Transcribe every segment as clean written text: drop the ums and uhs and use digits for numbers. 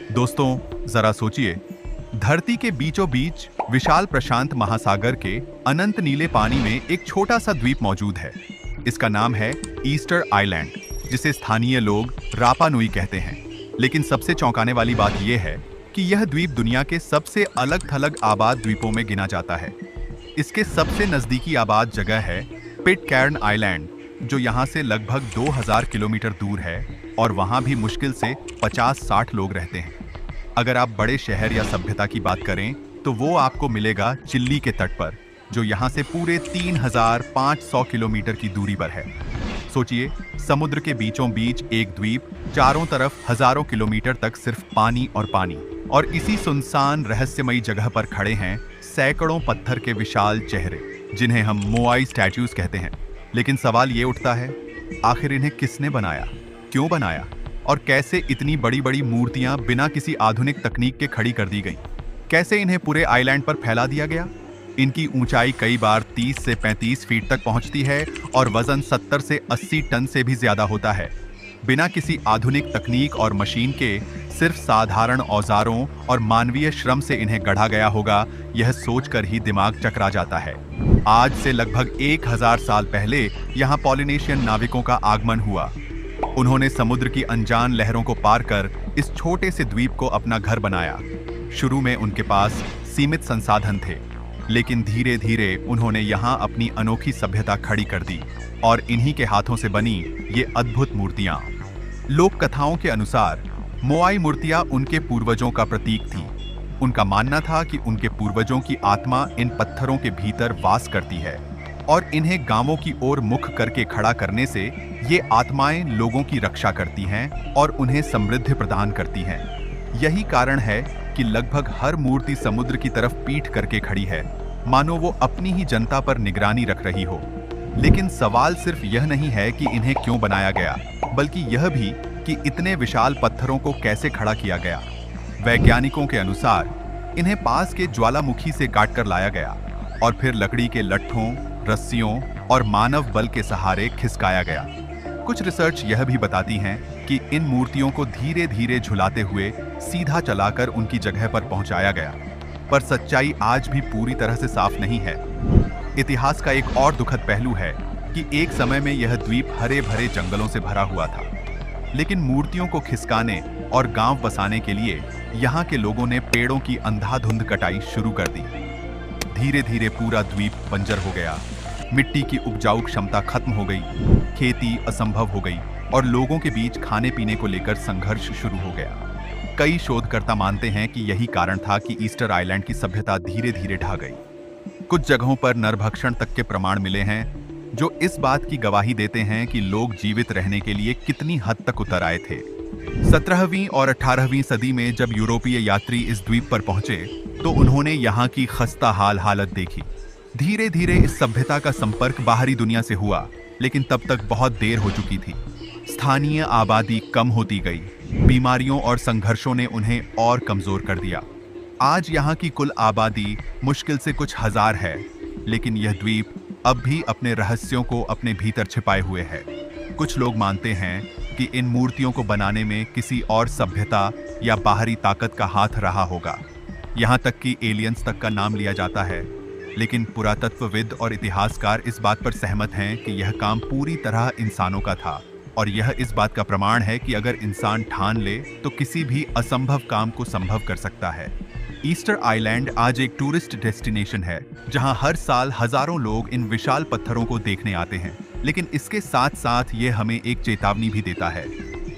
दोस्तों, जरा सोचिए, धरती के बीचों बीच विशाल प्रशांत महासागर के अनंत नीले पानी में एक छोटा सा द्वीप मौजूद है। इसका नाम है ईस्टर आइलैंड, जिसे स्थानीय लोग रापा नुई कहते हैं। लेकिन सबसे चौंकाने वाली बात यह है कि यह द्वीप दुनिया के सबसे अलग थलग आबाद द्वीपों में गिना जाता है। इसके सबसे नजदीकी आबाद जगह है पिटकैर्न आइलैंड, जो यहाँ से लगभग 2000 किलोमीटर दूर है, और वहाँ भी मुश्किल से 50-60 लोग रहते हैं। अगर आप बड़े शहर या सभ्यता की बात करें तो वो आपको मिलेगा चिल्ली के तट पर, जो यहाँ से पूरे 3500 किलोमीटर की दूरी पर है। सोचिए, समुद्र के बीचों बीच एक द्वीप, चारों तरफ हजारों किलोमीटर तक सिर्फ पानी और पानी, और इसी सुनसान रहस्यमयी जगह पर खड़े हैं सैकड़ों पत्थर के विशाल चेहरे, जिन्हें हम मोआई स्टैच्यूज कहते हैं। लेकिन सवाल ये उठता है, आखिर इन्हें किसने बनाया, क्यों बनाया, और कैसे इतनी बड़ी बड़ी मूर्तियां बिना किसी आधुनिक तकनीक के खड़ी कर दी गईं? कैसे इन्हें पूरे आइलैंड पर फैला दिया गया? इनकी ऊंचाई कई बार 30 से 35 फीट तक पहुंचती है और वजन 70 से 80 टन से भी ज्यादा होता है। बिना किसी आधुनिक तकनीक और मशीन के सिर्फ साधारण औजारों और मानवीय श्रम से इन्हें गढ़ा गया होगा, यह सोचकर ही दिमाग चकरा जाता है। आज से लगभग 1000 साल पहले यहाँ पॉलिनेशियन नाविकों का आगमन हुआ। उन्होंने समुद्र की अनजान लहरों को पार कर इस छोटे से द्वीप को अपना घर बनाया। शुरू में उनके पास सीमित संसाधन थे, लेकिन धीरे धीरे उन्होंने यहाँ अपनी अनोखी सभ्यता खड़ी कर दी, और इन्हीं के हाथों से बनी ये अद्भुत मूर्तियाँ। लोक कथाओं के अनुसार मोआई मूर्तियाँ उनके पूर्वजों का प्रतीक थी। उनका मानना था कि उनके पूर्वजों की आत्मा इन पत्थरों के भीतर वास करती है, और इन्हें गांवों की ओर मुख करके खड़ा करने से ये आत्माएं लोगों की रक्षा करती हैं और उन्हें समृद्धि प्रदान करती हैं। यही कारण है कि लगभग हर मूर्ति समुद्र की तरफ पीठ करके खड़ी है, मानो वो अपनी ही जनता पर निगरानी रख रही हो। लेकिन सवाल सिर्फ यह नहीं है कि इन्हें क्यों बनाया गया, बल्कि यह भी कि इतने विशाल पत्थरों को कैसे खड़ा किया गया। वैज्ञानिकों के अनुसार इन्हें पास के ज्वालामुखी से काट कर लाया गया, और फिर लकड़ी के लट्ठों, रस्सियों और मानव बल के सहारे खिसकाया गया। कुछ रिसर्च यह भी बताती हैं कि इन मूर्तियों को धीरे धीरे झुलाते हुए सीधा चलाकर उनकी जगह पर पहुंचाया गया, पर सच्चाई आज भी पूरी तरह से साफ नहीं है। इतिहास का एक और दुखद पहलू है कि एक समय में यह द्वीप हरे भरे जंगलों से भरा हुआ था, लेकिन मूर्तियों को खिसकाने और गांव बसाने के लिए यहाँ के लोगों ने पेड़ों की अंधाधुंध कटाई शुरू कर दी। धीरे धीरे पूरा द्वीप बंजर हो गया, मिट्टी की उपजाऊ क्षमता खत्म हो गई, खेती असंभव हो गई, और लोगों के बीच खाने पीने को लेकर संघर्ष शुरू हो गया। कई शोधकर्ता मानते हैं कि यही कारण था कि ईस्टर आइलैंड की सभ्यता धीरे धीरे ढह गई। कुछ जगहों पर नरभक्षण तक के प्रमाण मिले हैं, जो इस बात की गवाही देते हैं कि लोग जीवित रहने के लिए कितनी हद तक उतर आए थे। 17वीं और 18वीं सदी में जब यूरोपीय यात्री इस द्वीप पर पहुंचे तो उन्होंने यहाँ की खस्ता हाल हालत देखी। धीरे धीरे इस सभ्यता का संपर्क बाहरी दुनिया से हुआ, लेकिन तब तक बहुत देर हो चुकी थी। स्थानीय आबादी कम होती गई, बीमारियों और संघर्षों ने उन्हें और कमजोर कर दिया। आज यहाँ की कुल आबादी मुश्किल से कुछ हजार है, लेकिन यह द्वीप अब भी अपने रहस्यों को अपने भीतर छिपाए हुए है। कुछ लोग मानते हैं कि इन मूर्तियों को बनाने में किसी और सभ्यता या बाहरी ताकत का हाथ रहा होगा। यहाँ तक कि एलियंस तक का नाम लिया जाता है, लेकिन पुरातत्वविद और इतिहासकार इस बात पर सहमत हैं कि यह काम पूरी तरह इंसानों का था, और यह इस बात का प्रमाण है कि अगर इंसान ठान ले तो किसी भी असंभव काम को संभव कर सकता है। ईस्टर आइलैंड आज एक टूरिस्ट डेस्टिनेशन है, जहां हर साल हजारों लोग इन विशाल पत्थरों को देखने आते हैं। लेकिन इसके साथ साथ ये हमें एक चेतावनी भी देता है।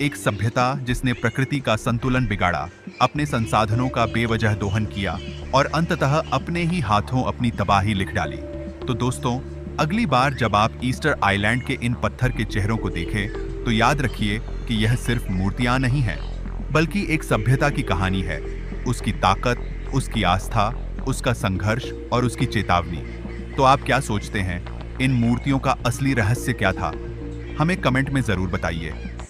एक सभ्यता जिसने प्रकृति का संतुलन बिगाड़ा, अपने संसाधनों का बेवजह दोहन किया, और अंततः अपने ही हाथों अपनी तबाही लिख डाली। तो दोस्तों, अगली बार जब आप ईस्टर आइलैंड के इन पत्थर के चेहरों को देखें तो याद रखिए कि यह सिर्फ मूर्तियां नहीं हैं, बल्कि एक सभ्यता की कहानी है। उसकी ताकत, उसकी आस्था, उसका संघर्ष और उसकी चेतावनी। तो आप क्या सोचते हैं, इन मूर्तियों का असली रहस्य क्या था? हमें कमेंट में जरूर बताइए।